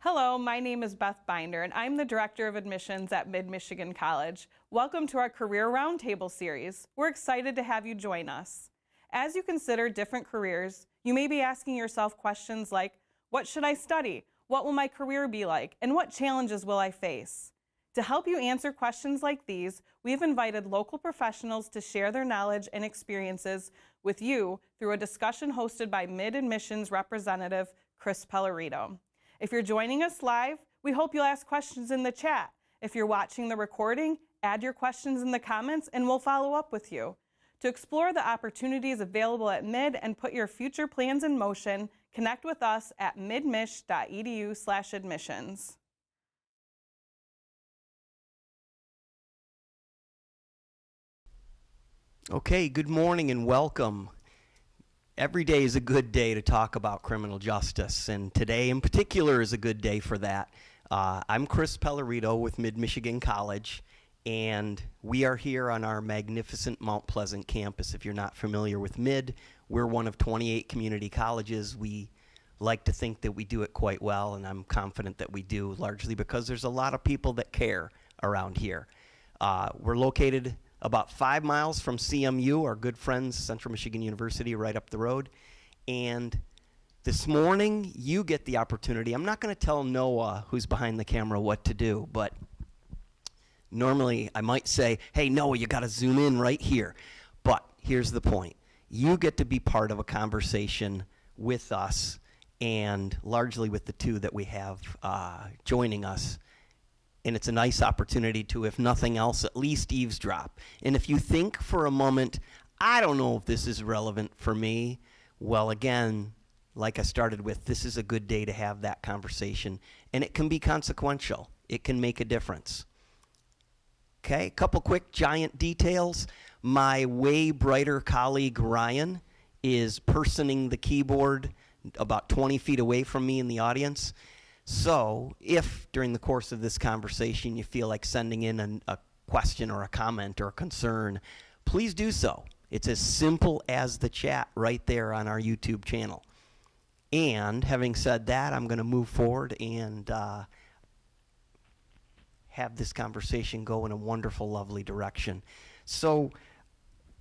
Hello, my name is Beth Binder, and I'm the Director of Admissions at Mid-Michigan College. Welcome to our Career Roundtable series. We're excited to have you join us. As you consider different careers, you may be asking yourself questions like, what should I study? What will my career be like? And what challenges will I face? To help you answer questions like these, we've invited local professionals to share their knowledge and experiences with you through a discussion hosted by Mid-Admissions representative Chris Pellerito. If you're joining us live, we hope you'll ask questions in the chat. If you're watching the recording, add your questions in the comments and we'll follow up with you. To explore the opportunities available at Mid and put your future plans in motion, connect with us at midmich.edu/admissions. Okay, good morning and welcome. Every day is a good day to talk about criminal justice, and today in particular is a good day for that. I'm Chris Pellerito with Mid-Michigan College, and we are here on our magnificent Mount Pleasant campus. If you're not familiar with Mid, we're one of 28 community colleges. We like to think that we do it quite well, and I'm confident that we do, largely because there's a lot of people that care around here. We're located about 5 miles from CMU, our good friends, Central Michigan University, right up the road. And this morning, you get the opportunity. I'm not going to tell Noah, who's behind the camera, what to do, but normally I might say, hey, Noah, you got to zoom in right here. But here's the point. You get to be part of a conversation with us, and largely with the two that we have joining us. And it's a nice opportunity to, if nothing else, at least eavesdrop. And if you think for a moment, I don't know if this is relevant for me, well, again, like I started with, this is a good day to have that conversation. And it can be consequential. It can make a difference. Okay, a couple quick giant details. My way brighter colleague, Ryan, is personing the keyboard about 20 feet away from me in the audience. So if during the course of this conversation you feel like sending in a question or a comment or a concern, please do so. It's as simple as the chat right there on our YouTube channel. And having said that, I'm going to move forward and have this conversation go in a wonderful, lovely direction. So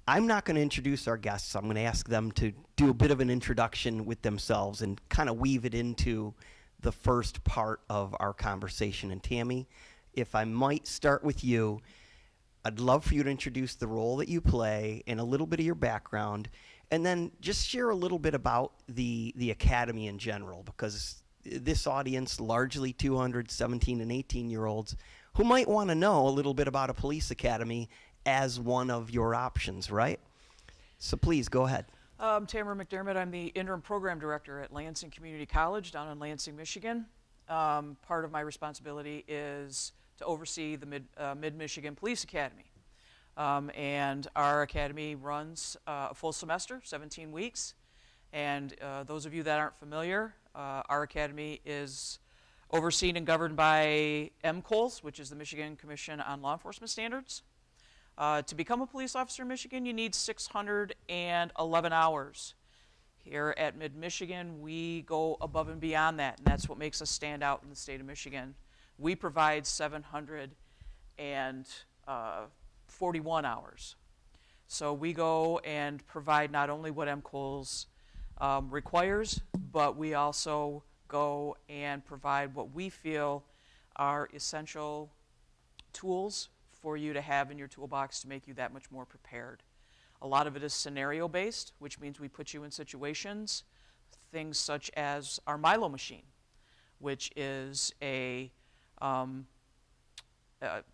I'm not going to introduce our guests. I'm going to ask them to do a bit of an introduction with themselves and kind of weave it into the first part of our conversation. And Tammy, if I might start with you, I'd love for you to introduce the role that you play and a little bit of your background, and then just share a little bit about the academy in general, because this audience, largely 217 and 18-year-olds, who might want to know a little bit about a police academy as one of your options, right? So please, go ahead. Tamara McDermott. I'm the interim program director at Lansing Community College down in Lansing, Michigan. Part of my responsibility is to oversee the Mid-Michigan Police Academy. And our academy runs a full semester, 17 weeks. And those of you that aren't familiar, our academy is overseen and governed by MCOLS, which is the Michigan Commission on Law Enforcement Standards. To become a police officer in Michigan, you need 611 hours. Here at Mid-Michigan, we go above and beyond that, and that's what makes us stand out in the state of Michigan. We provide 741 hours. So we go and provide not only what MCOLS requires, but we also go and provide what we feel are essential tools for you to have in your toolbox to make you that much more prepared. A lot of it is scenario-based, which means we put you in situations, things such as our Milo machine, which is a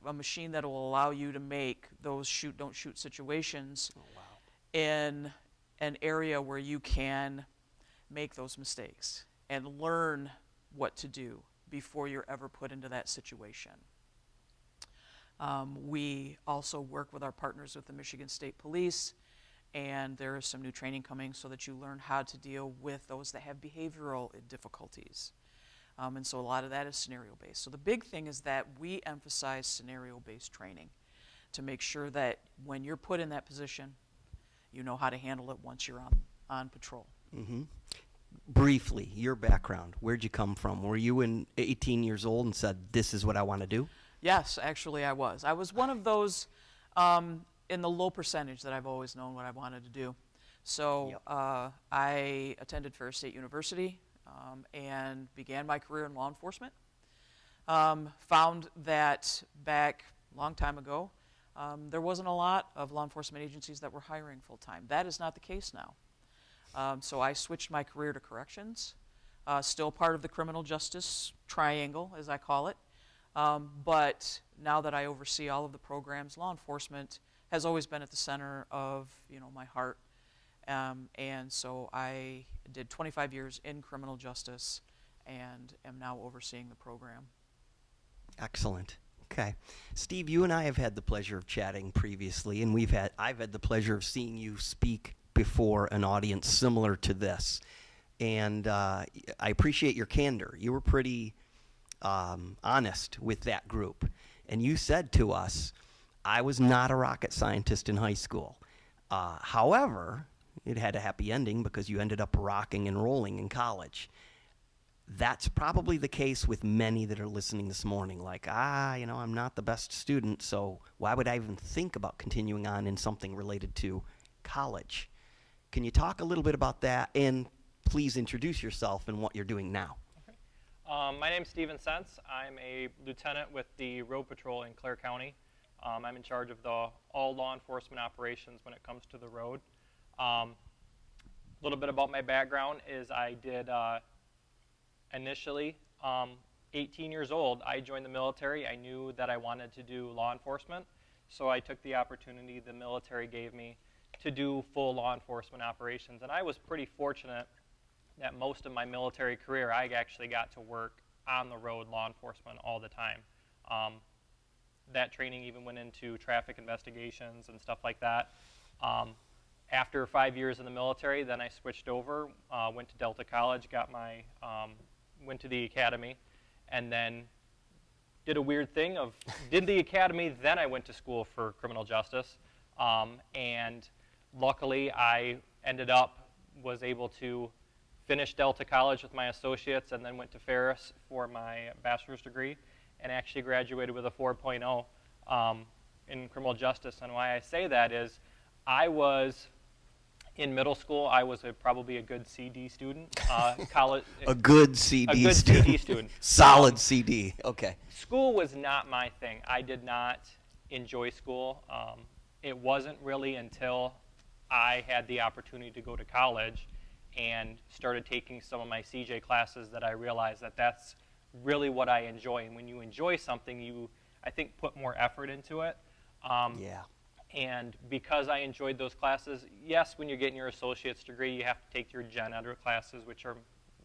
machine that will allow you to make those shoot-don't-shoot situations in an area where you can make those mistakes and learn what to do before you're ever put into that situation. We also work with our partners with the Michigan State Police, and there is some new training coming so that you learn how to deal with those that have behavioral difficulties. And so a lot of that is scenario-based. So the big thing is that we emphasize scenario-based training to make sure that when you're put in that position, you know how to handle it once you're on patrol. Mm-hmm. briefly, your background. Where'd you come from? Were you 18 years old and said, this is what I want to do? Yes, actually I was. I was one of those in the low percentage that I've always known what I wanted to do. So Yep. I attended Ferris State University and began my career in law enforcement. Found that back a long time ago, there wasn't a lot of law enforcement agencies that were hiring full-time. That is not the case now. So I switched my career to corrections, still part of the criminal justice triangle, as I call it. But now that I oversee all of the programs, law enforcement has always been at the center of, my heart. And so I did 25 years in criminal justice and am now overseeing the program. Excellent. Okay. Steve, you and I have had the pleasure of chatting previously, and I've had the pleasure of seeing you speak before an audience similar to this. And I appreciate your candor. You were pretty honest with that group. And you said to us, I was not a rocket scientist in high school. However, it had a happy ending because you ended up rocking and rolling in college. That's probably the case with many that are listening this morning. Like, I'm not the best student, so why would I even think about continuing on in something related to college? Can you talk a little bit about that, and please introduce yourself and what you're doing now? Okay. My name's Steven Sense. I'm a lieutenant with the Road Patrol in Clare County. I'm in charge of all law enforcement operations when it comes to the road. A little bit about my background is I did initially 18 years old. I joined the military. I knew that I wanted to do law enforcement, so I took the opportunity the military gave me to do full law enforcement operations. And I was pretty fortunate that most of my military career I actually got to work on the road law enforcement all the time. That training even went into traffic investigations and stuff like that. After 5 years in the military, then I switched over, went to Delta College, went to the academy, and then did a weird thing of did the academy, then I went to school for criminal justice. And luckily, I was able to finish Delta College with my associates and then went to Ferris for my bachelor's degree and actually graduated with a 4.0 in criminal justice. And why I say that is in middle school, I was probably a good CD student. College, A good CD student. CD student. Solid CD. Okay. School was not my thing. I did not enjoy school. It wasn't really until I had the opportunity to go to college and started taking some of my CJ classes that I realized that that's really what I enjoy. And when you enjoy something, you, I think, put more effort into it. Yeah. And because I enjoyed those classes, yes, when you're getting your associate's degree, you have to take your gen ed classes, which are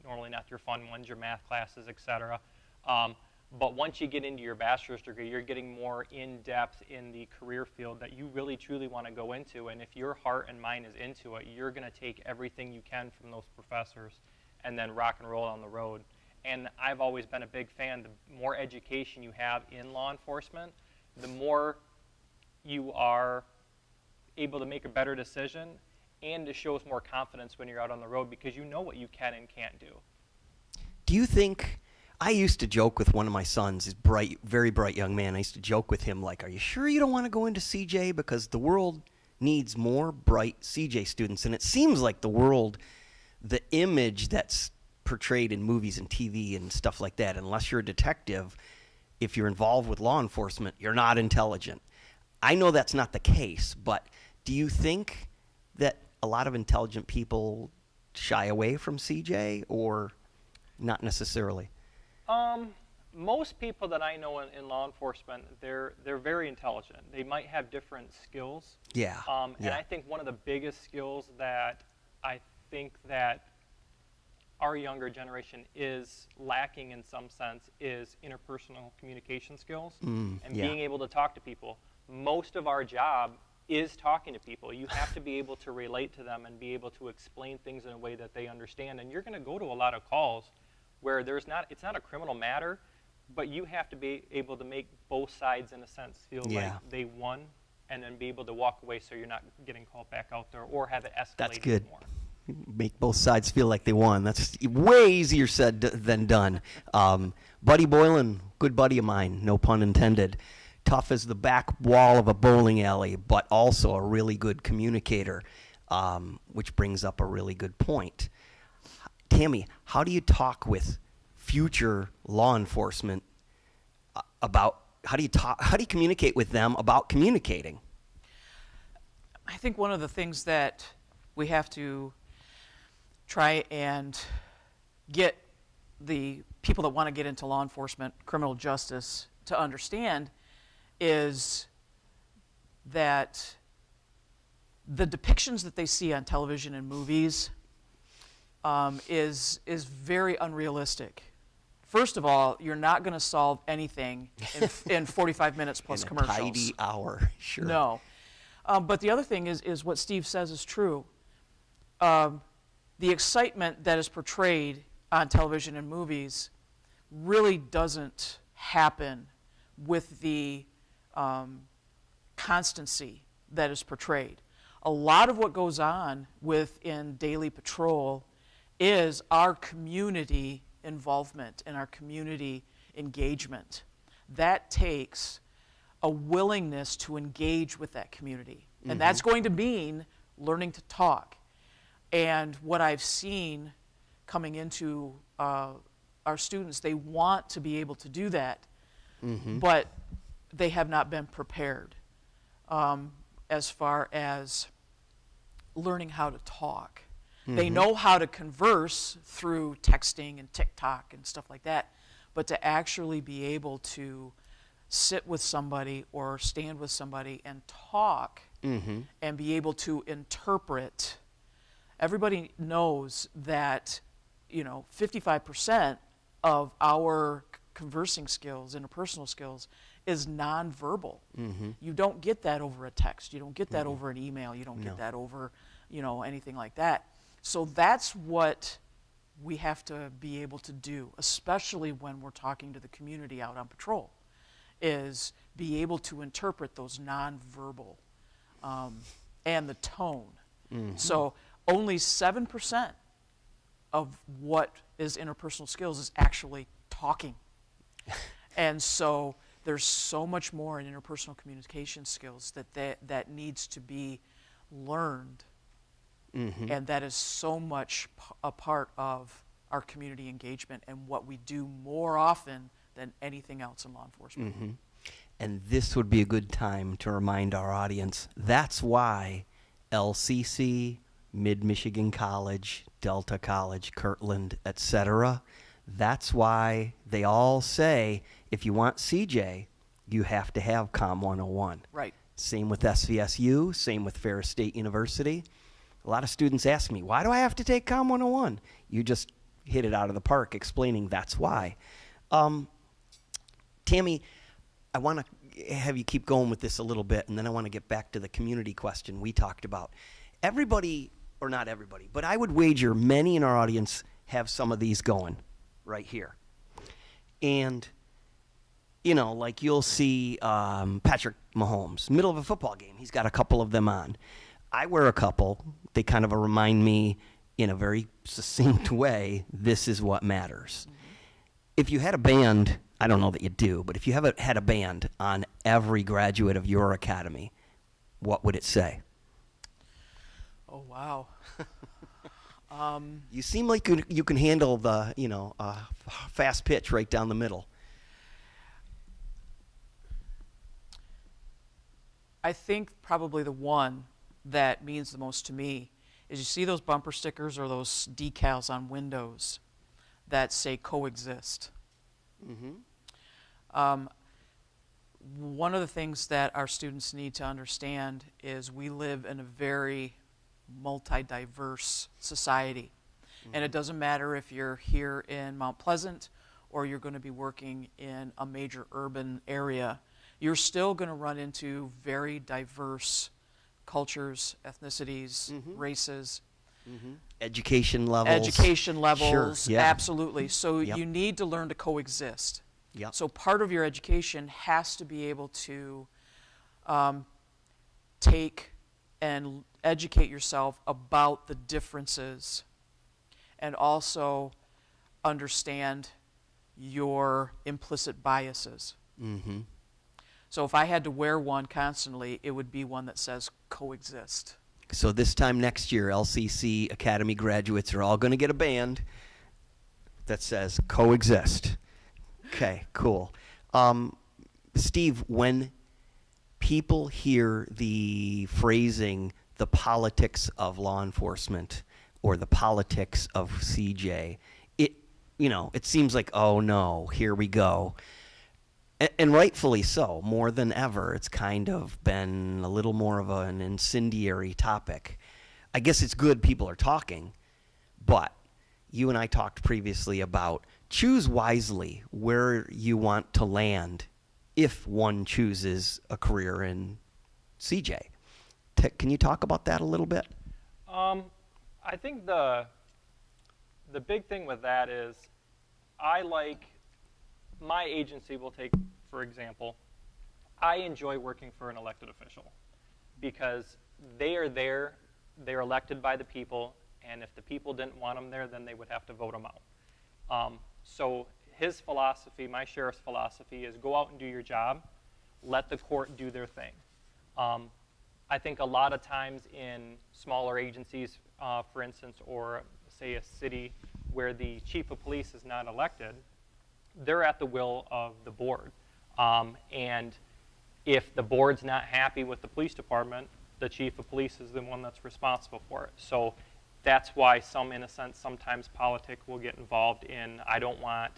normally not your fun ones, your math classes, etc. But once you get into your bachelor's degree, you're getting more in-depth in the career field that you really, truly want to go into. And if your heart and mind is into it, you're going to take everything you can from those professors and then rock and roll on the road. And I've always been a big fan. The more education you have in law enforcement, the more you are able to make a better decision, and it shows more confidence when you're out on the road because you know what you can and can't do. Do you think, I used to joke with one of my sons, he's bright, very bright young man. I used to joke with him like, are you sure you don't want to go into CJ? Because the world needs more bright CJ students. And it seems like the image that's portrayed in movies and TV and stuff like that, unless you're a detective, if you're involved with law enforcement, you're not intelligent. I know that's not the case, but do you think that a lot of intelligent people shy away from CJ, or not necessarily? Most people that I know in law enforcement, they're very intelligent. They might have different skills. Yeah. And I think one of the biggest skills that I think that our younger generation is lacking in some sense is interpersonal communication skills and being able to talk to people. Most of our job is talking to people. You have to be able to relate to them and be able to explain things in a way that they understand. And you're going to go to a lot of calls where it's not a criminal matter, but you have to be able to make both sides, in a sense, feel like they won, and then be able to walk away so you're not getting called back out there or have it escalate That's good. more. Make both sides feel like they won. That's way easier said than done. Buddy Boylan, good buddy of mine, no pun intended. Tough as the back wall of a bowling alley, but also a really good communicator, which brings up a really good point. Tammy, how do you talk with future law enforcement about, how do you communicate with them about communicating? I think one of the things that we have to try and get the people that want to get into law enforcement, criminal justice, to understand is that the depictions that they see on television and movies is very unrealistic. First of all, you're not going to solve anything in 45 minutes plus in a commercials. tidy hour, sure. No. But the other thing is what Steve says is true. The excitement that is portrayed on television and movies really doesn't happen with the constancy that is portrayed. A lot of what goes on within Daily Patrol is our community involvement and our community engagement. That takes a willingness to engage with that community. And that's going to mean learning to talk. And what I've seen coming into our students, they want to be able to do that, but they have not been prepared as far as learning how to talk. They know how to converse through texting and TikTok and stuff like that, but to actually be able to sit with somebody or stand with somebody and talk and be able to interpret. Everybody knows that, 55% of our conversing skills, interpersonal skills, is nonverbal. You don't get that over a text. You don't get that over an email. You don't get that over, anything like that. So that's what we have to be able to do, especially when we're talking to the community out on patrol, is be able to interpret those nonverbal and the tone. So only 7% of what is interpersonal skills is actually talking. And so there's so much more in interpersonal communication skills that needs to be learned. And that is so much a part of our community engagement and what we do more often than anything else in law enforcement. And this would be a good time to remind our audience, that's why LCC, Mid-Michigan College, Delta College, Kirtland, etc., that's why they all say, if you want CJ, you have to have COM 101. Right. Same with SVSU, same with Ferris State University. A lot of students ask me, why do I have to take COM 101? You just hit it out of the park explaining that's why. Tammy, I want to have you keep going with this a little bit, and then I want to get back to the community question we talked about. Everybody, or not everybody, but I would wager many in our audience have some of these going right here. And, like you'll see Patrick Mahomes, middle of a football game. He's got a couple of them on. I wear a couple. They kind of remind me in a very succinct way, this is what matters. If you had a band, I don't know that you do, but if you had a band on every graduate of your academy, what would it say? Oh, wow. You seem like you can handle the, fast pitch right down the middle. I think probably the one that means the most to me is you see those bumper stickers or those decals on windows that say coexist. One of the things that our students need to understand is we live in a very multi-diverse society. And it doesn't matter if you're here in Mount Pleasant or you're going to be working in a major urban area. You're still going to run into very diverse cultures, ethnicities, races. Education levels. Sure, yeah. Absolutely. So you need to learn to coexist. So part of your education has to be able to take and educate yourself about the differences and also understand your implicit biases. Mm-hmm. So if I had to wear one constantly, it would be one that says coexist. So this time next year, LCC Academy graduates are all going to get a band that says coexist. Okay, cool. Steve, when people hear the phrasing, the politics of law enforcement or the politics of CJ, it seems like, oh no, here we go. And rightfully so, more than ever, it's kind of been a little more of an incendiary topic. I guess it's good people are talking, but you and I talked previously about choose wisely where you want to land if one chooses a career in CJ. Can you talk about that a little bit? I think the big thing with that is my agency will take, for example, I enjoy working for an elected official because they are there, they're elected by the people, and if the people didn't want them there, then they would have to vote them out. So his philosophy, my sheriff's philosophy, is go out and do your job, let the court do their thing. I think a lot of times in smaller agencies, for instance, or say a city where the chief of police is not elected, they're at the will of the board. And if the board's not happy with the police department, the chief of police is the one that's responsible for it. So that's why in a sense, sometimes politics will get involved in, I don't want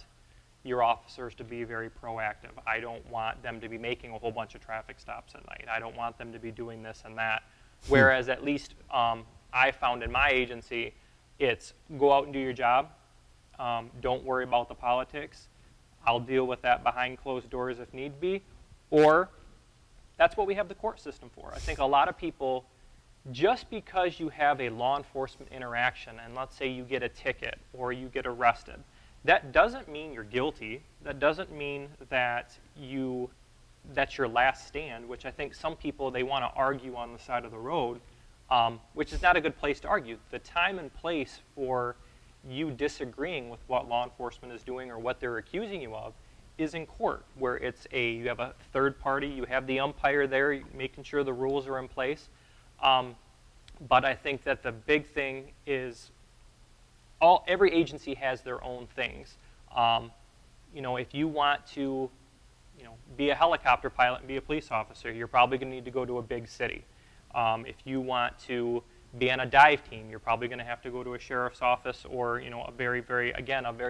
your officers to be very proactive. I don't want them to be making a whole bunch of traffic stops at night. I don't want them to be doing this and that. Whereas at least I found in my agency, it's go out and do your job. Don't worry about the politics. I'll deal with that behind closed doors if need be. Or that's what we have the court system for. I think a lot of people, just because you have a law enforcement interaction, and let's say you get a ticket or you get arrested, that doesn't mean you're guilty. That doesn't mean that that's your last stand, which I think some people, they want to argue on the side of the road, which is not a good place to argue. The time and place for you disagreeing with what law enforcement is doing or what they're accusing you of is in court, where you have a third party, you have the umpire there making sure the rules are in place. But I think that the big thing is every agency has their own things. If you want to be a helicopter pilot and be a police officer, you're probably going to need to go to a big city. If you want to be on a dive team, you're probably going to have to go to a sheriff's office or a very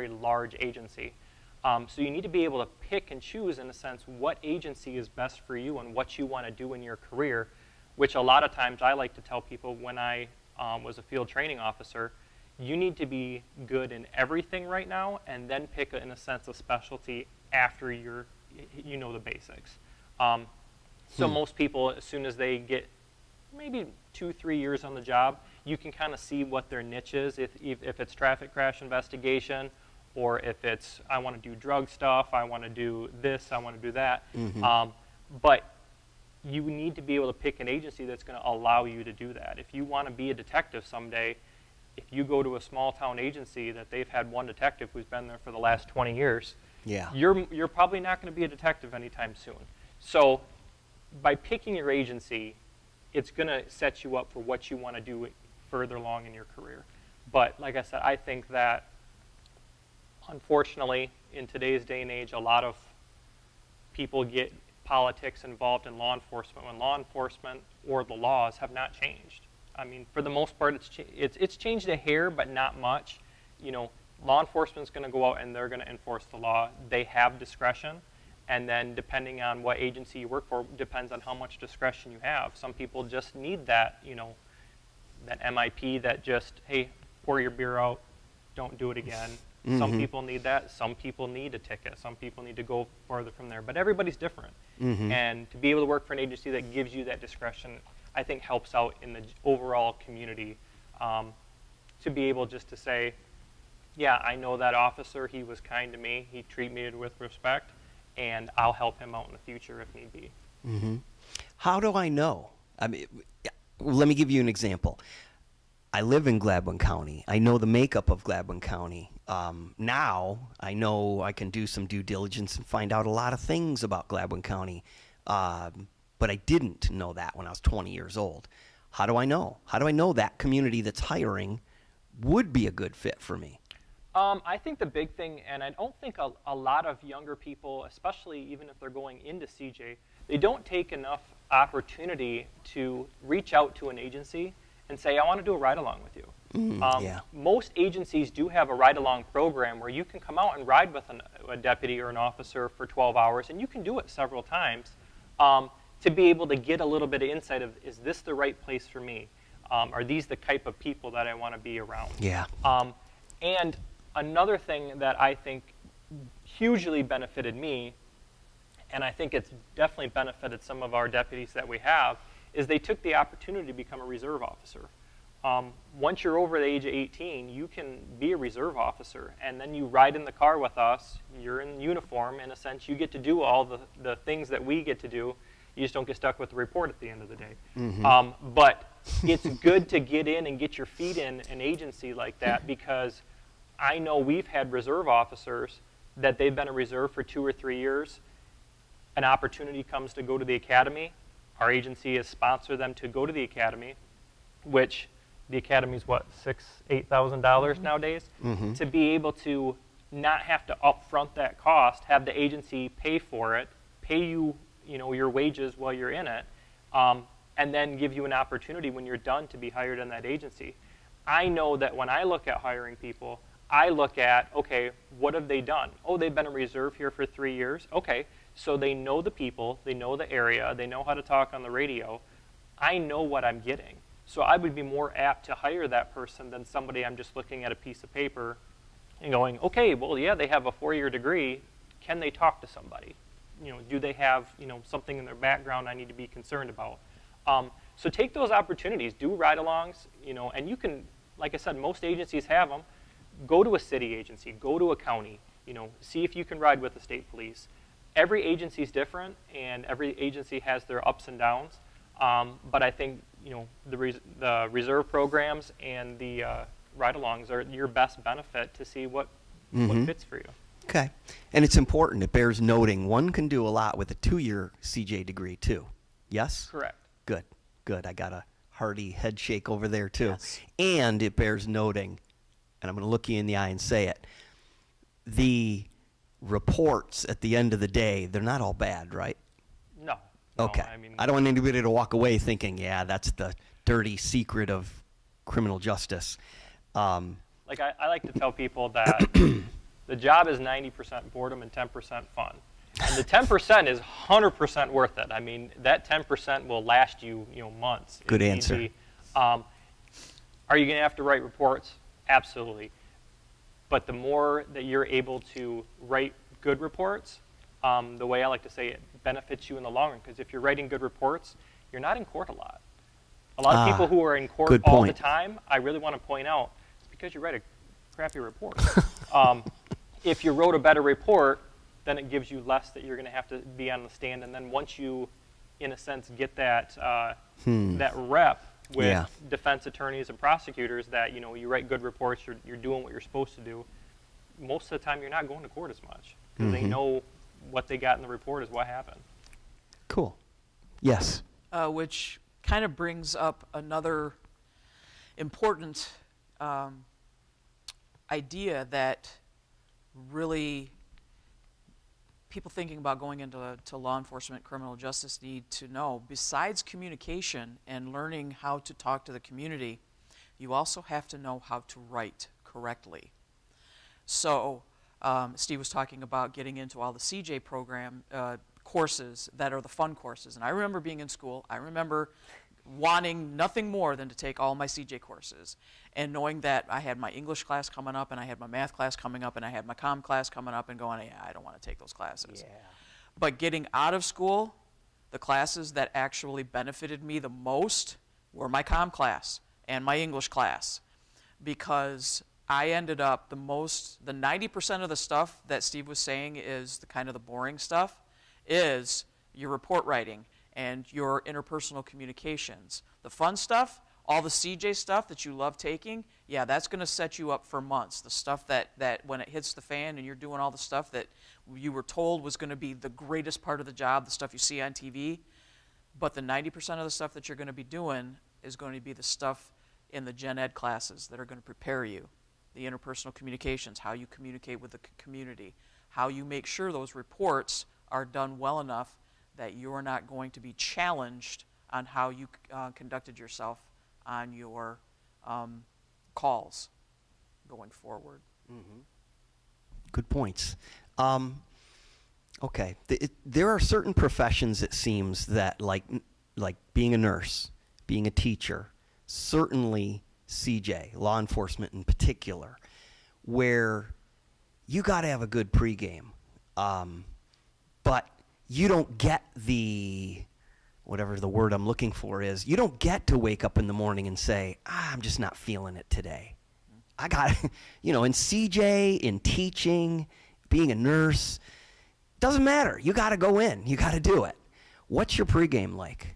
large agency. So you need to be able to pick and choose, in a sense, what agency is best for you and what you want to do in your career, which a lot of times I like to tell people when I was a field training officer, you need to be good in everything right now and then pick, in a sense, a specialty after you know the basics. So most people, as soon as they get maybe 2-3 years on the job, you can kind of see what their niche is, if it's traffic crash investigation, or if it's, I want to do drug stuff, I want to do this, I want to do that. Mm-hmm. But you need to be able to pick an agency that's going to allow you to do that. If you want to be a detective someday, if you go to a small town agency that they've had one detective who's been there for the last 20 years, yeah, you're probably not going to be a detective anytime soon. So by picking your agency, it's going to set you up for what you want to do further along in your career. But like I said, I think that unfortunately, in today's day and age, a lot of people get politics involved in law enforcement when law enforcement or the laws have not changed. I mean, for the most part, it's changed a hair, but not much. Law enforcement's going to go out and they're going to enforce the law. They have discretion, and then depending on what agency you work for, depends on how much discretion you have. Some people just need that, that MIP that just, hey, pour your beer out, don't do it again. Mm-hmm. Some people need that. Some people need a ticket. Some people need to go farther from there. But everybody's different. Mm-hmm. And to be able to work for an agency that gives you that discretion, I think helps out in the overall community, to be able just to say, yeah, I know that officer, he was kind to me, he treated me with respect, and I'll help him out in the future if need be. Mm-hmm. How do I know? I mean, let me give you an example. I live in Gladwin County. I know the makeup of Gladwin County. Now I know I can do some due diligence and find out a lot of things about Gladwin County. But I didn't know that when I was 20 years old. How do I know? How do I know that community that's hiring would be a good fit for me? I think the big thing, and I don't think a lot of younger people, especially even if they're going into CJ, they don't take enough opportunity to reach out to an agency and say, I want to do a ride-along with you. Yeah. Most agencies do have a ride-along program where you can come out and ride with a deputy or an officer for 12 hours, and you can do it several times to be able to get a little bit of insight of, is this the right place for me? Are these the type of people that I want to be around? Yeah. And another thing that I think hugely benefited me, and I think it's definitely benefited some of our deputies that we have, is they took the opportunity to become a reserve officer. Once you're over the age of 18, you can be a reserve officer, and then you ride in the car with us. You're in uniform, in a sense. You get to do all the things that we get to do. You just don't get stuck with the report at the end of the day. But it's good to get in and get your feet in an agency like that, because I know we've had reserve officers that they've been a reserve for 2 or 3 years. An opportunity comes to go to the academy. Our agency has sponsored them to go to the academy, which the academy is what, $8,000 nowadays? To be able to not have to upfront that cost, have the agency pay for it, pay you, your wages while you're in it, and then give you an opportunity when you're done to be hired in that agency. I know that when I look at hiring people, I look at, okay, what have they done? Oh, they've been a reserve here for 3 years. Okay, so they know the people, they know the area, they know how to talk on the radio. I know what I'm getting. So I would be more apt to hire that person than somebody I'm just looking at a piece of paper and going, okay, well, yeah, they have a 4-year degree. Can they talk to somebody? Do they have, something in their background I need to be concerned about? So take those opportunities, do ride-alongs, and you can, like I said, most agencies have them. Go to a city agency, go to a county, see if you can ride with the state police. Every agency is different, and every agency has their ups and downs. But I think, the reserve programs and the ride-alongs are your best benefit to see what fits for you. Okay. And it's important. It bears noting one can do a lot with a 2-year CJ degree, too. Yes? Correct. Good. Good. I got a hearty head shake over there, too. Yes. And it bears noting, and I'm going to look you in the eye and say it, the reports at the end of the day, they're not all bad, right? No. Okay. I don't want anybody to walk away thinking, yeah, that's the dirty secret of criminal justice. Like I like to tell people that the job is 90% boredom and 10% fun. And the 10% is 100% worth it. I mean, that 10% will last you, months. Good It's answer. easy. Are you going to have to write reports? Absolutely. But the more that you're able to write good reports, the way I like to say it benefits you in the long run. Because if you're writing good reports, you're not in court a lot. A lot of people who are in court good all point. the time, I really want to point out, it's because you write a crappy report. If you wrote a better report, then it gives you less that you're going to have to be on the stand. And then once you, in a sense, get that that rep with defense attorneys and prosecutors that, you write good reports, you're doing what you're supposed to do, most of the time you're not going to court as much because they know what they got in the report is what happened. Cool. Yes. Which kind of brings up another important idea that really people thinking about going into law enforcement, criminal justice need to know. Besides communication and learning how to talk to the community, you also have to know how to write correctly. So Steve was talking about getting into all the CJ program courses that are the fun courses. And I remember being in school. I remember wanting nothing more than to take all my CJ courses and knowing that I had my English class coming up and I had my math class coming up and I had my comm class coming up and going, yeah, I don't want to take those classes. Yeah. But getting out of school, the classes that actually benefited me the most were my comm class and my English class, because I ended up the 90% of the stuff that Steve was saying is the kind of the boring stuff is your report writing and your interpersonal communications. The fun stuff, all the CJ stuff that you love taking, yeah, that's going to set you up for months. The stuff that when it hits the fan and you're doing all the stuff that you were told was going to be the greatest part of the job, the stuff you see on TV, but the 90% of the stuff that you're going to be doing is going to be the stuff in the gen ed classes that are going to prepare you. The interpersonal communications, how you communicate with the community, how you make sure those reports are done well enough that you're not going to be challenged on how you conducted yourself on your calls going forward. Good points. Okay, there are certain professions, it seems, that like being a nurse, being a teacher, certainly CJ, law enforcement in particular, where you got to have a good pregame, but you don't get whatever the word I'm looking for is, you don't get to wake up in the morning and say, I'm just not feeling it today. I got, in CJ, in teaching, being a nurse, doesn't matter. You got to go in. You got to do it. What's your pregame like?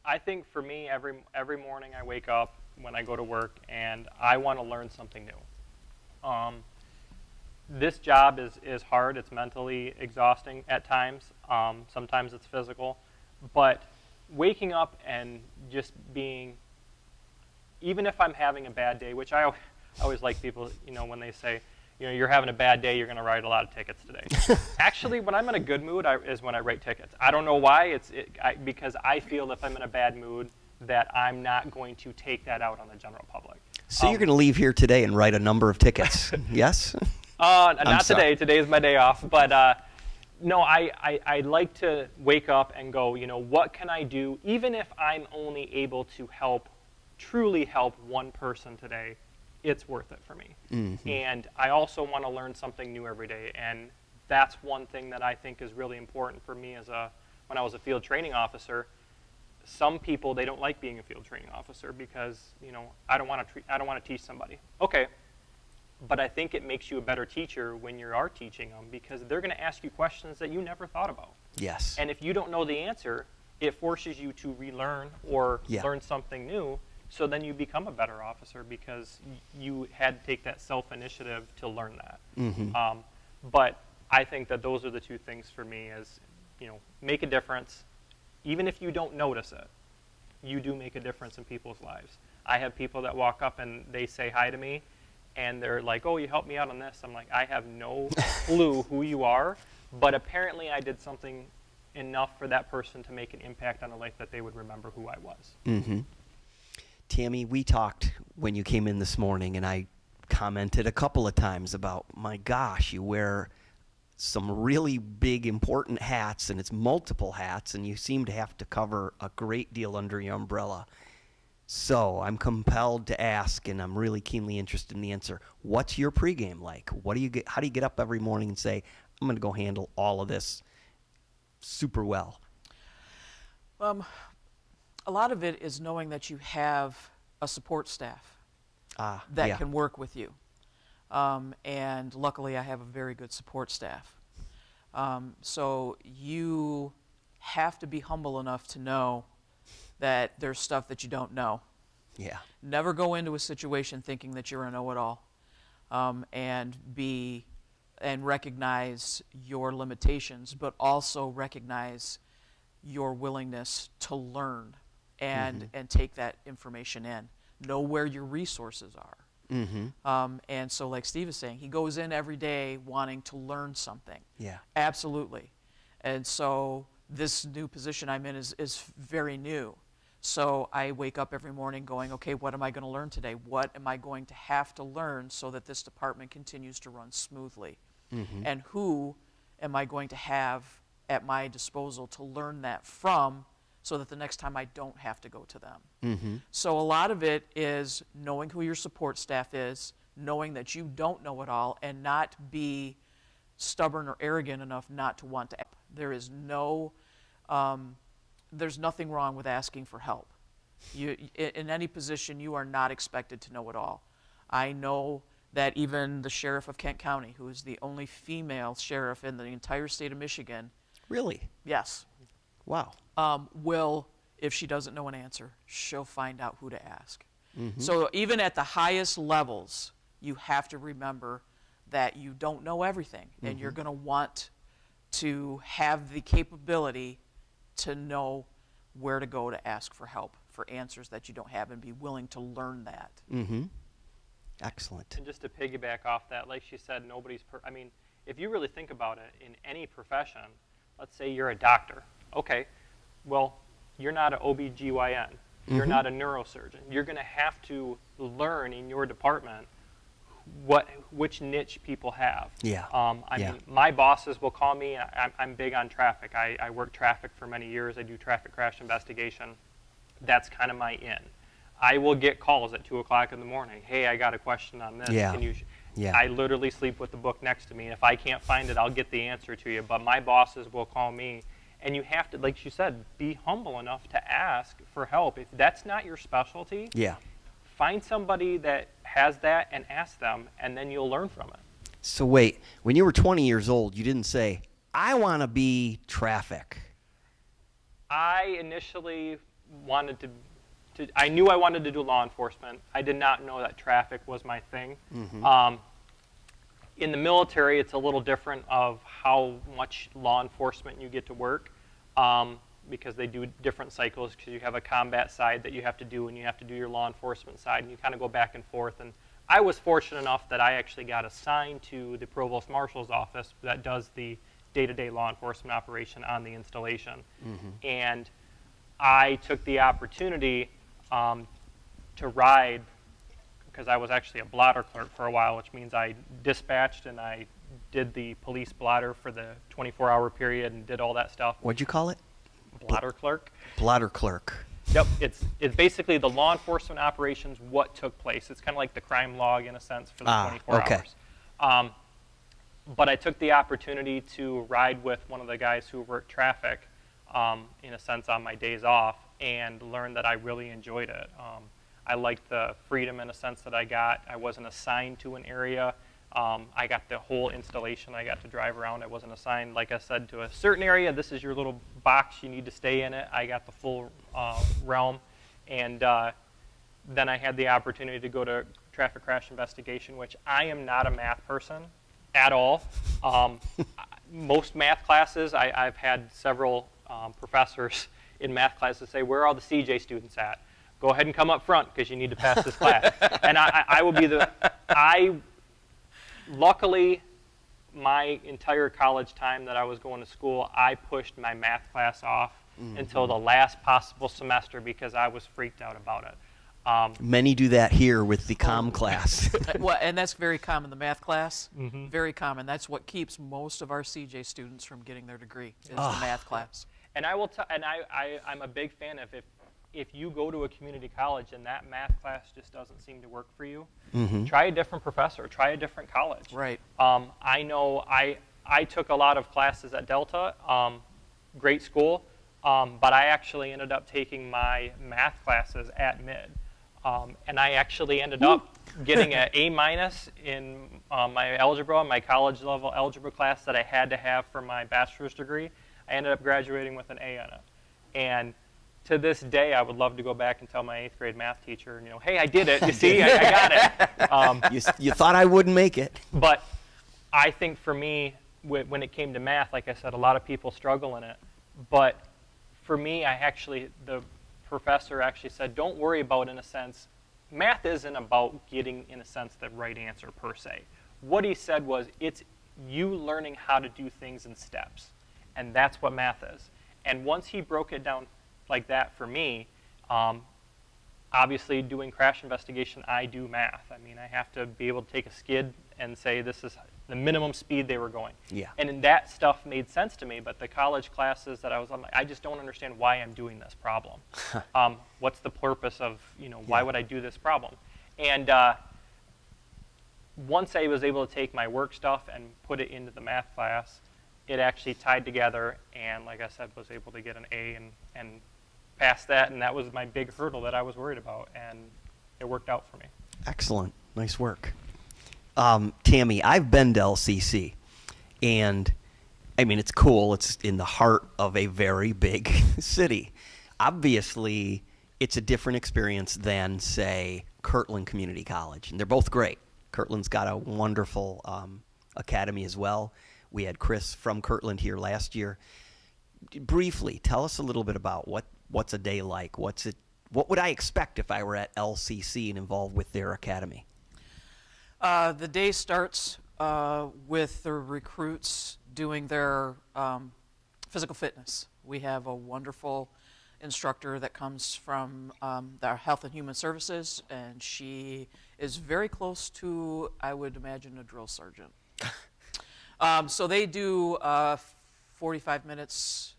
I think for me, every morning I wake up when I go to work and I want to learn something new. This job is hard. It's mentally exhausting at times. Sometimes it's physical. But waking up and just being, even if I'm having a bad day, which I always like people, when they say, you're having a bad day, you're going to write a lot of tickets today. Actually, when I'm in a good mood is when I write tickets. I don't know why. Because I feel if I'm in a bad mood that I'm not going to take that out on the general public. So you're going to leave here today and write a number of tickets, yes? Not today. Today is my day off. But no, I like to wake up and go, what can I do? Even if I'm only able to truly help one person today, it's worth it for me. Mm-hmm. And I also want to learn something new every day. And that's one thing that I think is really important for me when I was a field training officer. Some people, they don't like being a field training officer because, I don't want to teach somebody. Okay. But I think it makes you a better teacher when you are teaching them because they're going to ask you questions that you never thought about. Yes. And if you don't know the answer, it forces you to relearn or learn something new. So then you become a better officer because you had to take that self-initiative to learn that. Mm-hmm. But I think that those are the two things for me is, make a difference. Even if you don't notice it, you do make a difference in people's lives. I have people that walk up and they say hi to me and they're like, oh, you helped me out on this. I'm like, I have no clue who you are, but apparently I did something enough for that person to make an impact on a life that they would remember who I was. Mm-hmm. Tammy, we talked when you came in this morning, and I commented a couple of times about, my gosh, you wear some really big, important hats, and it's multiple hats, and you seem to have to cover a great deal under your umbrella. So I'm compelled to ask, and I'm really keenly interested in the answer. What's your pregame like? How do you get up every morning and say, I'm going to go handle all of this super well? A lot of it is knowing that you have a support staff that can work with you. And luckily, I have a very good support staff. So you have to be humble enough to know that there's stuff that you don't know. Yeah. Never go into a situation thinking that you're a know-it-all, and recognize your limitations, but also recognize your willingness to learn and take that information in. Know where your resources are. Mm-hmm. And so like Steve is saying, he goes in every day wanting to learn something. Yeah. Absolutely. And so this new position I'm in is very new. So I wake up every morning going, okay, what am I going to learn today? What am I going to have to learn so that this department continues to run smoothly? Mm-hmm. And who am I going to have at my disposal to learn that from so that the next time I don't have to go to them? Mm-hmm. So a lot of it is knowing who your support staff is, knowing that you don't know it all, and not be stubborn or arrogant enough not to want to. There is there's nothing wrong with asking for help. In any position, you are not expected to know it all. I know that even the sheriff of Kent County, who is the only female sheriff in the entire state of Michigan. Really? Yes. Wow. will, if she doesn't know an answer, she'll find out who to ask. So even at the highest levels, you have to remember that you don't know everything, and you're going to want to have the capability to know where to go to ask for help, for answers that you don't have, and be willing to learn that. Excellent. And just to piggyback off that, like she said, I mean, if you really think about it, in any profession, let's say you're a doctor. Okay, well, you're not an OBGYN. You're not a neurosurgeon. You're going to have to learn in your department which niche people have. Yeah. I mean, my bosses will call me. I'm big on traffic. I worked traffic for many years. I do traffic crash investigation. That's kind of my in. I will get calls at 2 o'clock in the morning. Hey, I got a question on this. Yeah. Can you Yeah. I literally sleep with the book next to me. If I can't find it, I'll get the answer to you. But my bosses will call me. And you have to, like she said, be humble enough to ask for help. If that's not your specialty, Yeah. find somebody that has that and ask them, and then you'll learn from it. So wait, when you were 20 years old, you didn't say, I want to be traffic. I initially wanted I knew I wanted to do law enforcement. I did not know that traffic was my thing. In the military, it's a little different of how much law enforcement you get to work, because they do different cycles, because you have a combat side that you have to do, and you have to do your law enforcement side, and you kind of go back and forth. And I was fortunate enough that I actually got assigned to the Provost Marshal's office that does the day-to-day law enforcement operation on the installation. And I took the opportunity to ride, because I was actually a blotter clerk for a while, which means I dispatched and I did the police blotter for the 24-hour period and did all that stuff. What'd you call it? Blotter clerk. Blotter clerk. Yep, it's basically the law enforcement operations, what took place. It's kind of like the crime log in a sense for the 24 okay. hours. But I took the opportunity to ride with one of the guys who worked traffic, in a sense, on my days off, and learned that I really enjoyed it. I liked the freedom in a sense that I got. I wasn't assigned to an area. I got the whole installation. I got to drive around. I wasn't assigned, like I said, to a certain area. This is your little box. You need to stay in it. I got the full realm. And then I had the opportunity to go to traffic crash investigation, which I am not a math person at all. Most math classes, I've had several professors in math classes say, where are all the CJ students at? Go ahead and come up front because you need to pass this class. And I will be luckily, my entire college time that I was going to school, I pushed my math class off until the last possible semester because I was freaked out about it. Many do that here with the comm class. Well, and that's very common, the math class. Very common. That's what keeps most of our CJ students from getting their degree, is the math class. And I will I'm a big fan of if you go to a community college and that math class just doesn't seem to work for you, try a different professor, try a different college. Right. I know I took a lot of classes at Delta, great school, but I actually ended up taking my math classes at Mid. And I actually ended up getting an A- in my algebra, my college level algebra class that I had to have for my bachelor's degree. I ended up graduating with an A on it. And to this day, I would love to go back and tell my 8th grade math teacher, hey, I did it. You see, I got it. You thought I wouldn't make it. But I think for me, when it came to math, like I said, a lot of people struggle in it. But for me, the professor actually said, don't worry about, in a sense, math isn't about getting, in a sense, the right answer per se. What he said was, it's you learning how to do things in steps. And that's what math is. And once he broke it down like that for me, obviously doing crash investigation, I do math. I mean, I have to be able to take a skid and say this is the minimum speed they were going. Yeah. And that stuff made sense to me, but the college classes that I was on, I just don't understand why I'm doing this problem. What's the purpose of, why would I do this problem? And once I was able to take my work stuff and put it into the math class, it actually tied together, and like I said, was able to get an A and pass that, and that was my big hurdle that I was worried about, and it worked out for me. Excellent. Nice work. Tammy, I've been to LCC, and I mean, it's cool. It's in the heart of a very big city. Obviously, it's a different experience than, say, Kirtland Community College. And they're both great. Kirtland's got a wonderful academy as well. We had Chris from Kirtland here last year. Briefly, tell us a little bit about what's a day like. What would I expect if I were at LCC and involved with their academy? The day starts with the recruits doing their physical fitness. We have a wonderful instructor that comes from our Health and Human Services, and she is very close to, I would imagine, a drill sergeant. So they do 45 minutes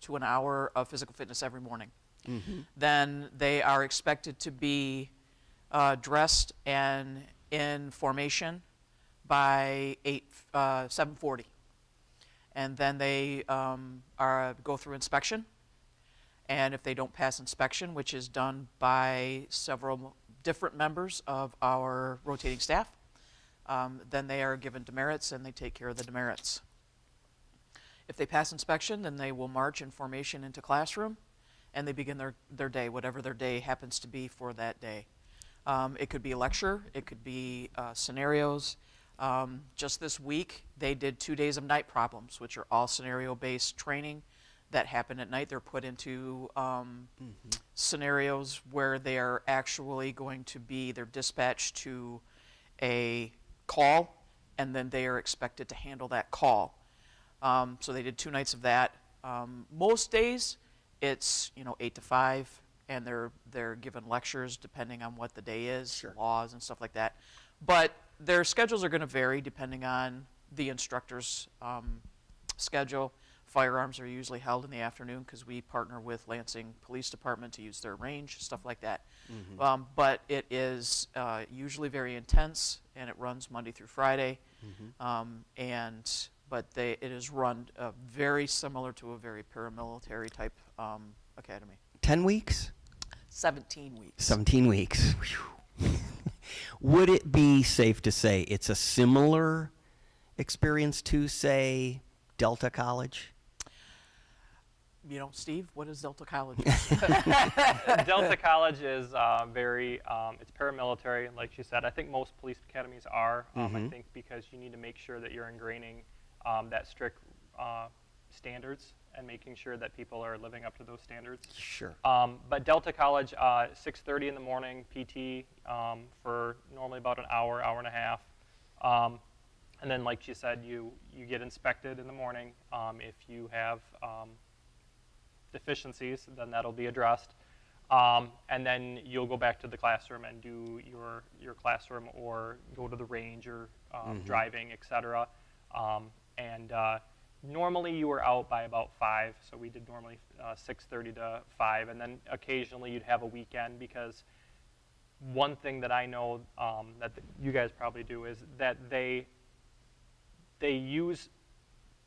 to an hour of physical fitness every morning. Mm-hmm. Then they are expected to be dressed and in formation by 7:40, and then they go through inspection. And if they don't pass inspection, which is done by several different members of our rotating staff, then they are given demerits and they take care of the demerits. If they pass inspection, then they will march in formation into classroom and they begin their day, whatever their day happens to be for that day. It could be a lecture, it could be scenarios. Just this week, they did 2 days of night problems, which are all scenario-based training that happen at night. They're put into scenarios where they are actually going to be, they're dispatched to a call, and then they are expected to handle that call. So they did 2 nights of that. Most days, it's 8 to 5, and they're given lectures depending on what the day is, Sure. laws and stuff like that. But their schedules are going to vary depending on the instructor's schedule. Firearms are usually held in the afternoon because we partner with Lansing Police Department to use their range, stuff like that. Mm-hmm. But it is usually very intense, and it runs Monday through Friday. Mm-hmm. But it is run very similar to a very paramilitary type academy. 10 weeks? 17 weeks. 17 weeks. Would it be safe to say it's a similar experience to, say, Delta College? Steve, what is Delta College? Delta College is it's paramilitary, like she said. I think most police academies are. I think because you need to make sure that you're ingraining that strict standards and making sure that people are living up to those standards. Sure. But Delta College, 6:30 in the morning, PT for normally about an hour, hour and a half. And then, like she said, you get inspected in the morning. If you have deficiencies, then that'll be addressed. And then you'll go back to the classroom and do your classroom or go to the range or driving, etc. Normally you were out by about 5, so we did normally 6:30 to 5, and then occasionally you'd have a weekend, because one thing that I know that you guys probably do is that they use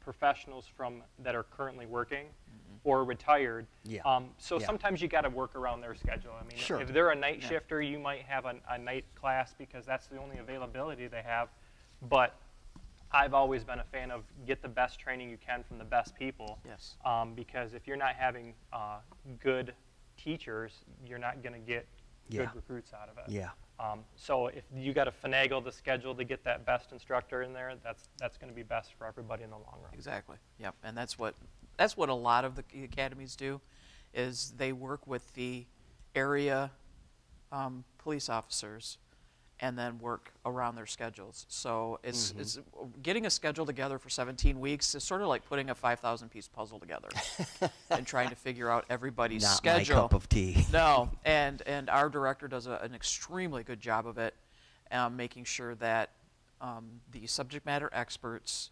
professionals that are currently working or retired. Yeah. So sometimes you got to work around their schedule. I mean, Sure. if they're a night shifter, you might have a night class because that's the only availability they have. But I've always been a fan of get the best training you can from the best people. Yes. Because if you're not having good teachers, you're not going to get good recruits out of it. Yeah. So if you got to finagle the schedule to get that best instructor in there, that's going to be best for everybody in the long run. Exactly. Yep. And that's what a lot of the academies do, is they work with the area police officers and then work around their schedules. So it's getting a schedule together for 17 weeks is sort of like putting a 5,000-piece puzzle together and trying to figure out everybody's Not schedule. my cup of tea. No, and our director does an extremely good job of it, making sure that the subject matter experts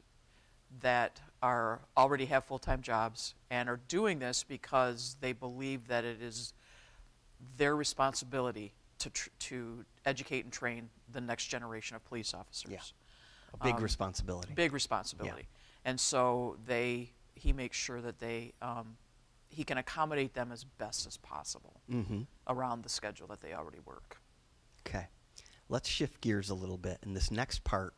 that already have full-time jobs and are doing this because they believe that it is their responsibility to educate and train the next generation of police officers. Yeah. A big responsibility. Big responsibility. And so he makes sure that he can accommodate them as best as possible around the schedule that they already work. Okay. Let's shift gears a little bit. In this next part,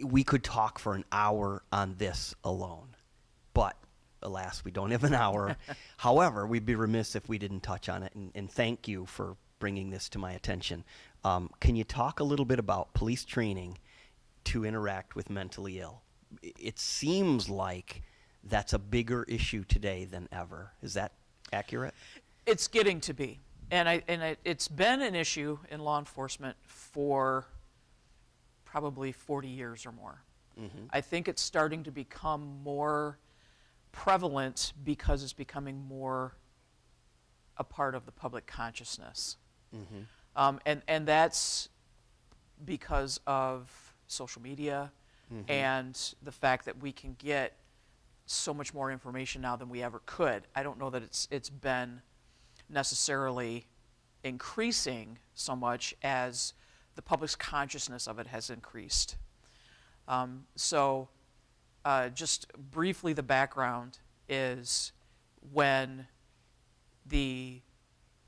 we could talk for an hour on this alone, but alas, we don't have an hour. However, we'd be remiss if we didn't touch on it, and thank you for bringing this to my attention. Can you talk a little bit about police training to interact with mentally ill? It seems like that's a bigger issue today than ever. Is that accurate? It's getting to be. It's been an issue in law enforcement for probably 40 years or more. Mm-hmm. I think it's starting to become more prevalent because it's becoming more a part of the public consciousness. Mm-hmm. And that's because of social media Mm-hmm. and the fact that we can get so much more information now than we ever could. I don't know that it's been necessarily increasing so much as the public's consciousness of it has increased. Just briefly, the background is when the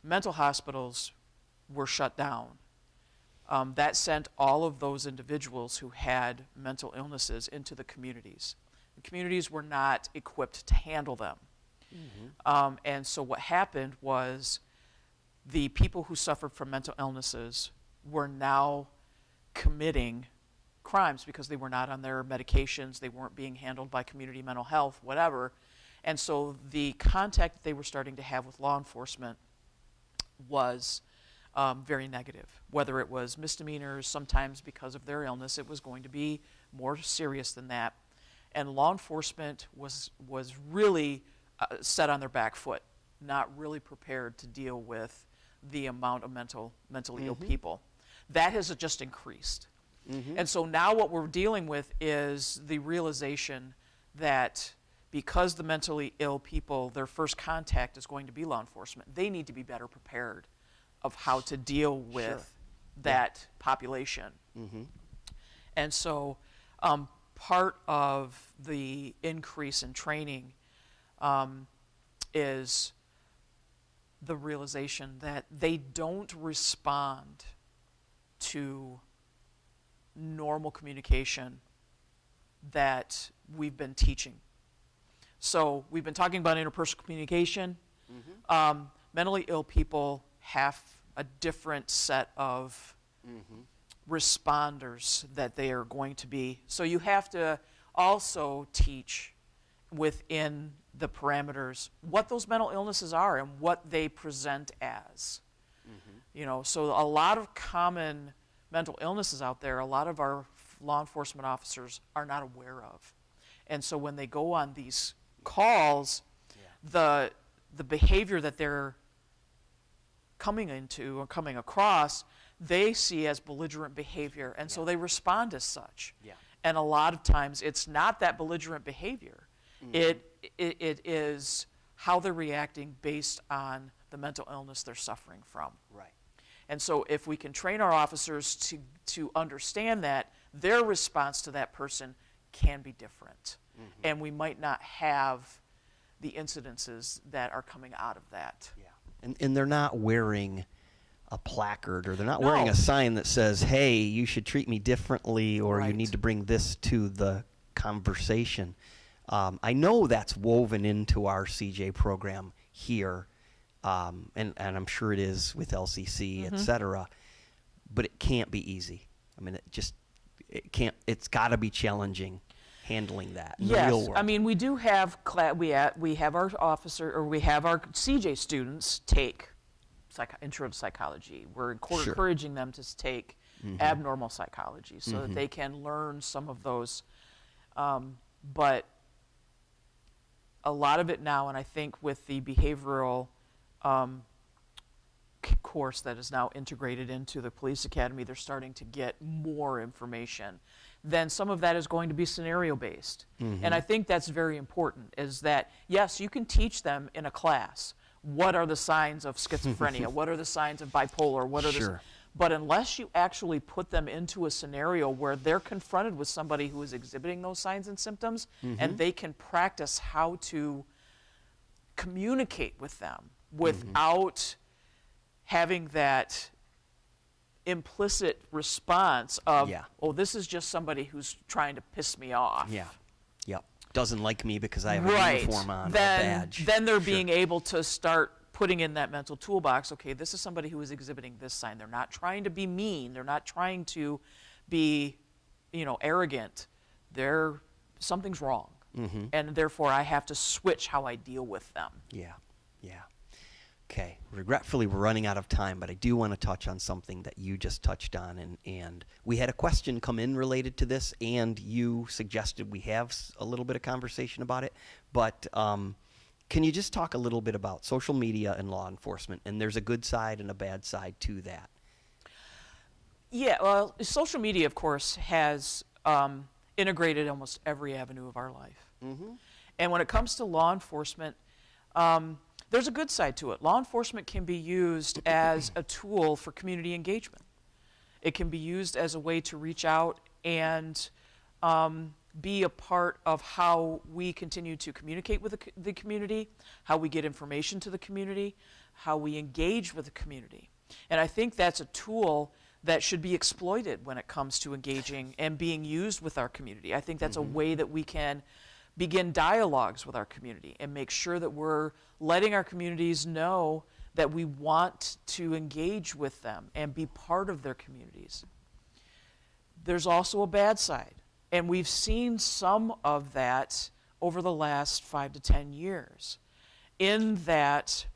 mental hospitals were shut down, that sent all of those individuals who had mental illnesses into the communities. The communities were not equipped to handle them. Mm-hmm. And so what happened was the people who suffered from mental illnesses were now committing crimes because they were not on their medications, they weren't being handled by community mental health, whatever. And so the contact that they were starting to have with law enforcement was very negative. Whether it was misdemeanors, sometimes because of their illness, it was going to be more serious than that. And law enforcement was really set on their back foot, not really prepared to deal with the amount of mentally ill people. That has just increased. Mm-hmm. And so now what we're dealing with is the realization that because the mentally ill people, their first contact is going to be law enforcement, they need to be better prepared of how to deal with that population. Mm-hmm. And so part of the increase in training is the realization that they don't respond to normal communication that we've been teaching. So we've been talking about interpersonal communication. Mm-hmm. Mentally ill people have a different set of responders that they are going to be. So you have to also teach within the parameters what those mental illnesses are and what they present as. Mm-hmm. You know, so a lot of common mental illnesses out there, a lot of our law enforcement officers are not aware of. And so when they go on these calls, the behavior that they're coming into or coming across, they see as belligerent behavior, and so they respond as such. Yeah. And a lot of times it's not that belligerent behavior. Mm-hmm. It is how they're reacting based on the mental illness they're suffering from. Right. And so if we can train our officers to understand that, their response to that person can be different. Mm-hmm. And we might not have the incidences that are coming out of that. Yeah. And they're not wearing a placard, or they're not wearing a sign that says, hey, you should treat me differently, or you need to bring this to the conversation. I know that's woven into our CJ program here, and I'm sure it is with LCC, et cetera, but it can't be easy. I mean, it's got to be challenging handling that in the real world. I mean, we do have we have our CJ students take intro to psychology. We're encouraging them to take abnormal psychology so that they can learn some of those. But a lot of it now, and I think with the behavioral course that is now integrated into the police academy, they're starting to get more information. Then some of that is going to be scenario-based. Mm-hmm. And I think that's very important, is that, yes, you can teach them in a class, what are the signs of schizophrenia, what are the signs of bipolar, what are the... But unless you actually put them into a scenario where they're confronted with somebody who is exhibiting those signs and symptoms, and they can practice how to communicate with them without having that implicit response of, Yeah. oh, this is just somebody who's trying to piss me off. Yeah. Yep. Doesn't like me because I have a Right. uniform on or a Then, badge. then they're Sure. being able to start putting in that mental toolbox. Okay, this is somebody who is exhibiting this sign. They're not trying to be mean. They're not trying to be, arrogant. Something's wrong. Mm-hmm. And therefore, I have to switch how I deal with them. Yeah, yeah. Okay, regretfully, we're running out of time, but I do want to touch on something that you just touched on, and we had a question come in related to this, and you suggested we have a little bit of conversation about it, but can you just talk a little bit about social media and law enforcement, and there's a good side and a bad side to that. Yeah, well, social media, of course, has integrated almost every avenue of our life. Mm-hmm. And when it comes to law enforcement, there's a good side to it. Law enforcement can be used as a tool for community engagement. It can be used as a way to reach out and be a part of how we continue to communicate with the community, how we get information to the community, how we engage with the community. And I think that's a tool that should be exploited when it comes to engaging and being used with our community. I think that's a way that we can begin dialogues with our community and make sure that we're letting our communities know that we want to engage with them and be part of their communities. There's also a bad side, and we've seen some of that over the last 5 to 10 years, in that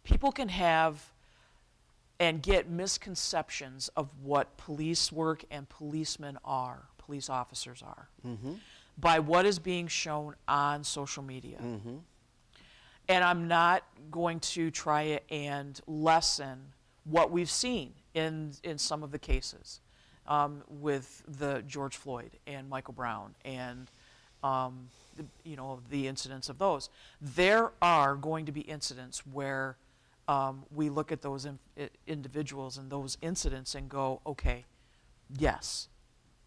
people can have and get misconceptions of what police work and policemen are, police officers are, by what is being shown on social media. And I'm not going to try and lessen what we've seen in some of the cases with the George Floyd and Michael Brown and the incidents of those. There are going to be incidents where we look at those individuals and those incidents and go, okay, yes,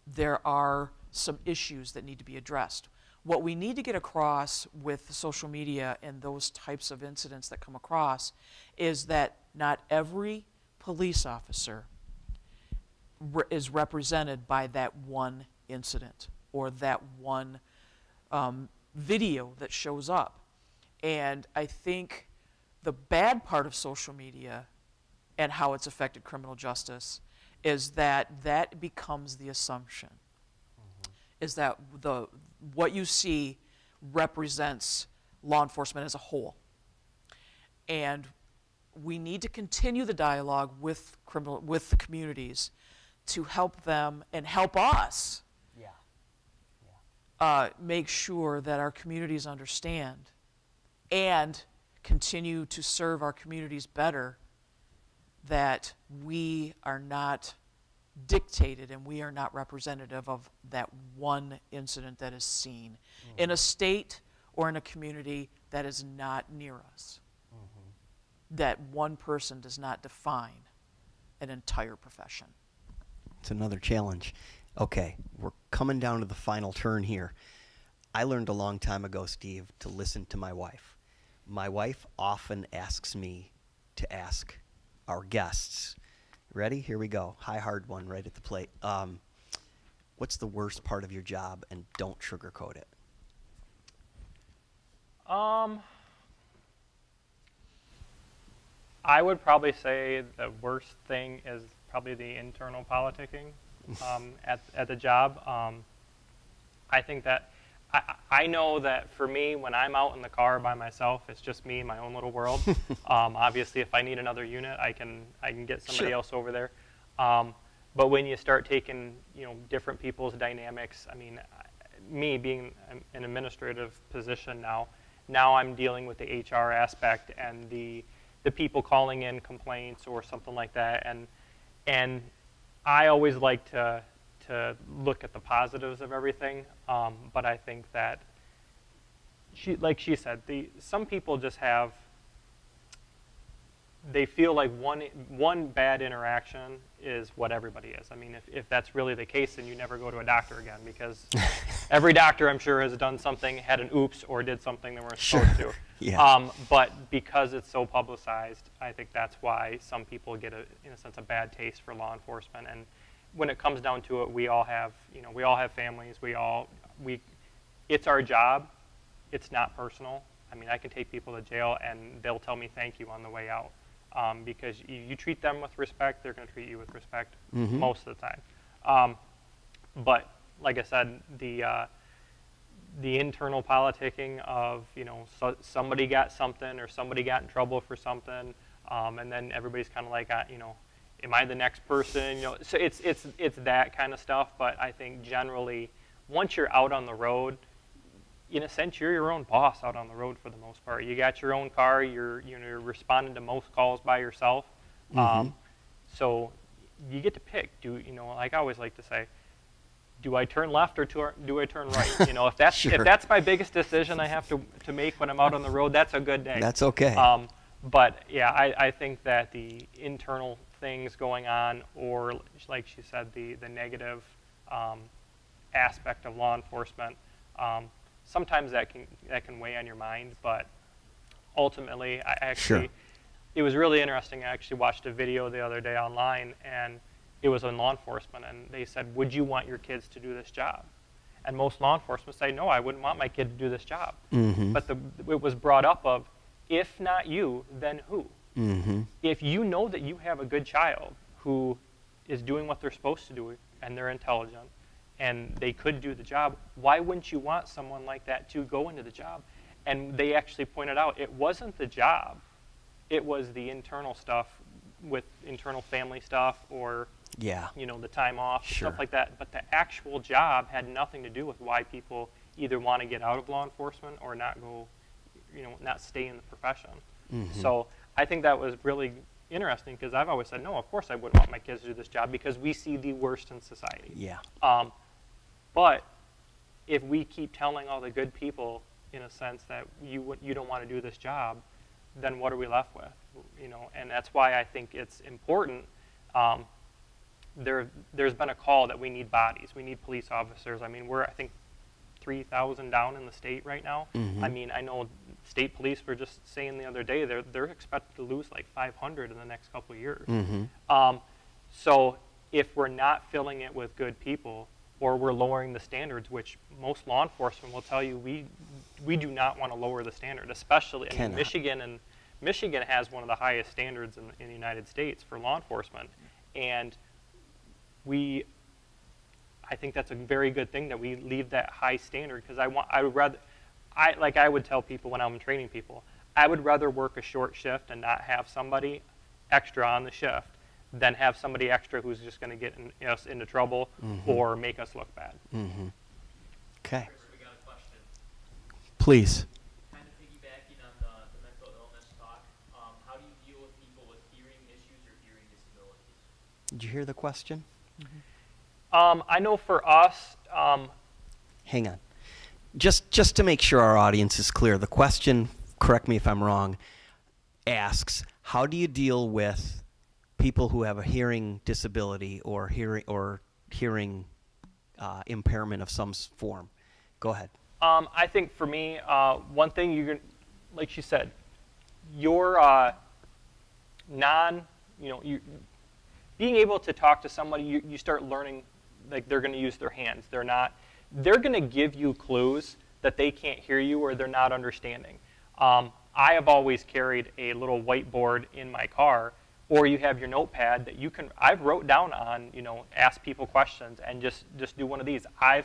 there are some issues that need to be addressed. What we need to get across with social media and those types of incidents that come across is that not every police officer is represented by that one incident or that one video that shows up. And I think the bad part of social media and how it's affected criminal justice is that becomes the assumption. Is that what you see represents law enforcement as a whole. And we need to continue the dialogue with the communities to help them and help us make sure that our communities understand and continue to serve our communities better, that we are not dictated and we are not representative of that one incident that is seen in a state or in a community that is not near us. That one person does not define an entire profession. It's another challenge. Okay, we're coming down to the final turn here. I learned a long time ago, Steve, to listen to my wife. My wife often asks me to ask our guests. Ready? Here we go. High, hard one right at the plate. What's the worst part of your job, and don't sugarcoat it? I would probably say the worst thing is probably the internal politicking at the job. I think that I know that for me, when I'm out in the car by myself, it's just me, my own little world. Obviously, if I need another unit, I can get somebody else over there. But when you start taking different people's dynamics, I mean, me being an administrative position now I'm dealing with the HR aspect and the people calling in complaints or something like that, and I always like to look at the positives of everything, but I think that like she said, some people just have they feel like one bad interaction is what everybody is. I mean, if that's really the case, then you never go to a doctor again, because every doctor, I'm sure, has done something, had an oops, or did something they weren't supposed to. Yeah. But because it's so publicized, I think that's why some people get, in a sense, a bad taste for law enforcement. And when it comes down to it, we all have families. It's our job. It's not personal. I mean, I can take people to jail, and they'll tell me thank you on the way out. Because you treat them with respect, they're going to treat you with respect most of the time. But like I said, the internal politicking of, somebody got something or somebody got in trouble for something, and then everybody's kind of like, am I the next person? So it's that kind of stuff. But I think generally, once you're out on the road, in a sense, you're your own boss out on the road for the most part. You got your own car. You're responding to most calls by yourself. So you get to pick. Like I always like to say, do I turn left or do I turn right? If that's Sure. if that's my biggest decision I have to make when I'm out on the road, that's a good day. That's okay. But yeah, I think that the internal things going on, or like she said, the negative aspect of law enforcement. Sometimes that can weigh on your mind, but ultimately, it was really interesting. I actually watched a video the other day online, and it was on law enforcement, and they said, would you want your kids to do this job? And most law enforcement say, no, I wouldn't want my kid to do this job. But it was brought up of, if not you, then who? If you know that you have a good child who is doing what they're supposed to do, and they're intelligent, and they could do the job, why wouldn't you want someone like that to go into the job? And they actually pointed out it wasn't the job, it was the internal stuff with internal family stuff, or the time off, stuff like that. But the actual job had nothing to do with why people either want to get out of law enforcement or not go, not stay in the profession. So I think that was really interesting, because I've always said, no, of course I wouldn't want my kids to do this job, because we see the worst in society. But if we keep telling all the good people, in a sense, that you don't want to do this job, then what are we left with? And that's why I think it's important. There's been a call that we need bodies. We need police officers. I mean, we're, I think, 3,000 down in the state right now. I mean, I know state police were just saying the other day they're expected to lose like 500 in the next couple of years. So if we're not filling it with good people, or we're lowering the standards, which most law enforcement will tell you we do not want to lower the standard, especially in Michigan. And Michigan has one of the highest standards in the United States for law enforcement. And I think that's a very good thing that we leave that high standard, because I would tell people when I'm training people, I would rather work a short shift and not have somebody extra on the shift than have somebody extra who's just going to get us into trouble or make us look bad. Okay. Chris, we got a question. Please. Kind of piggybacking on the mental illness talk, how do you deal with people with hearing issues or hearing disabilities? Did you hear the question? I know for us, Hang on. Just to make sure our audience is clear, the question, correct me if I'm wrong, asks, how do you deal with people who have a hearing disability or hearing impairment of some form? Go ahead. I think for me, one thing like she said, your being able to talk to somebody, you start learning, like, they're going to use their hands. They're going to give you clues that they can't hear you or they're not understanding. I have always carried a little whiteboard in my car, or you have your notepad that I've wrote down on, ask people questions and just do one of these. I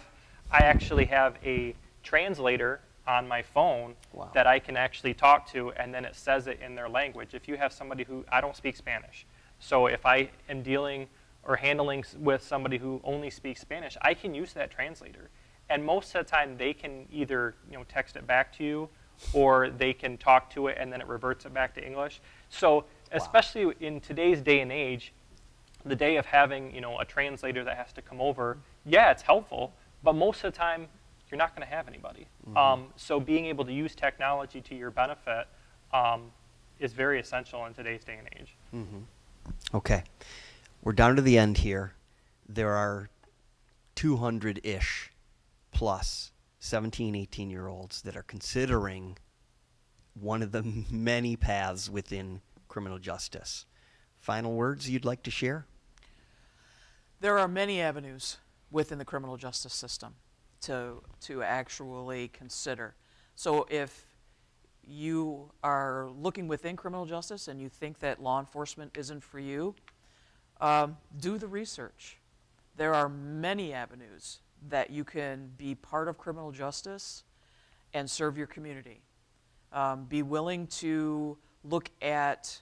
actually have a translator on my phone that I can actually talk to, and then it says it in their language. If you have somebody I don't speak Spanish, so if I am dealing or handling with somebody who only speaks Spanish, I can use that translator. And most of the time they can either text it back to you, or they can talk to it and then it reverts it back to English. So especially in today's day and age, the day of having a translator that has to come over, yeah, it's helpful, but most of the time you're not going to have anybody. So being able to use technology to your benefit is very essential in today's day and age. Okay. We're down to the end here. There are 200-ish plus 17, 18-year-olds that are considering one of the many paths within criminal justice. Final words you'd like to share? There are many avenues within the criminal justice system to actually consider. So if you are looking within criminal justice and you think that law enforcement isn't for you, do the research. There are many avenues that you can be part of criminal justice and serve your community. Be willing to look at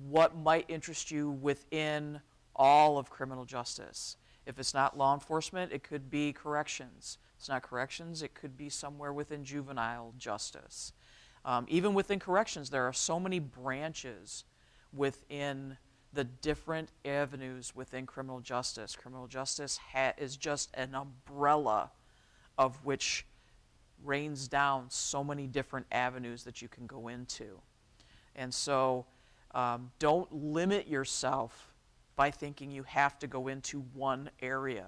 what might interest you within all of criminal justice. If it's not law enforcement, it could be corrections. If it's not corrections, it could be somewhere within juvenile justice. Even within corrections, there are so many branches within the different avenues within criminal justice. Criminal justice is just an umbrella of which rains down so many different avenues that you can go into. And so don't limit yourself by thinking you have to go into one area.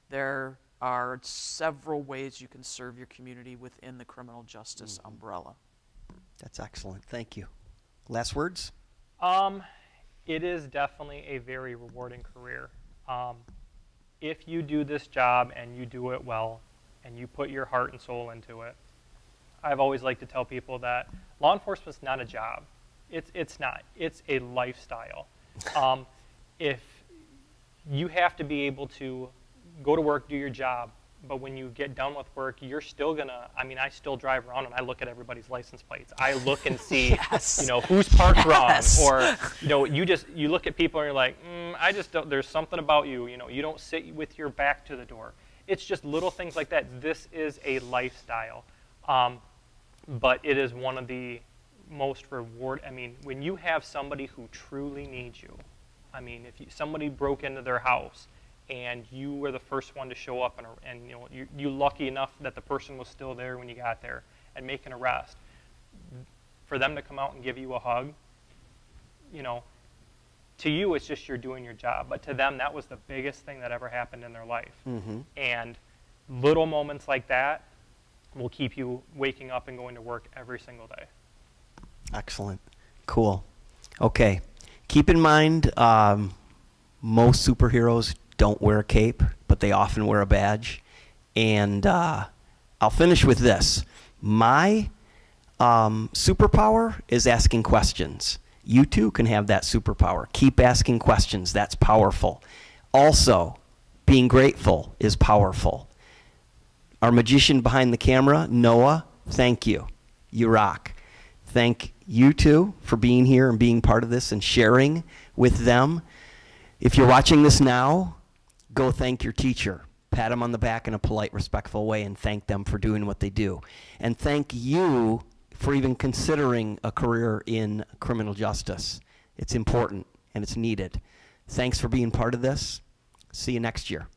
There are several ways you can serve your community within the criminal justice umbrella. That's excellent. Thank you. Last words? It is definitely a very rewarding career. If you do this job and you do it well and you put your heart and soul into it, I've always liked to tell people that law enforcement's not a job. It's not. It's a lifestyle. If you have to be able to go to work, do your job, but when you get done with work, you're still gonna, I still drive around and I look at everybody's license plates. I look and see, who's parked wrong, or, you look at people and you're like, I just don't, there's something about you, you don't sit with your back to the door. It's just little things like that. This is a lifestyle, but it is one of the most when you have somebody who truly needs you, if somebody broke into their house and you were the first one to show up and you're lucky enough that the person was still there when you got there and make an arrest, for them to come out and give you a hug, to you it's just you're doing your job, but to them that was the biggest thing that ever happened in their life. And little moments like that will keep you waking up and going to work every single day. Excellent. Cool. Okay. Keep in mind, most superheroes don't wear a cape, but they often wear a badge. And I'll finish with this. My superpower is asking questions. You too can have that superpower. Keep asking questions. That's powerful. Also, being grateful is powerful. Our magician behind the camera, Noah, thank you. You rock. Thank you two for being here and being part of this and sharing with them. If you're watching this now, go thank your teacher. Pat them on the back in a polite, respectful way and thank them for doing what they do. And thank you for even considering a career in criminal justice. It's important and it's needed. Thanks for being part of this. See you next year.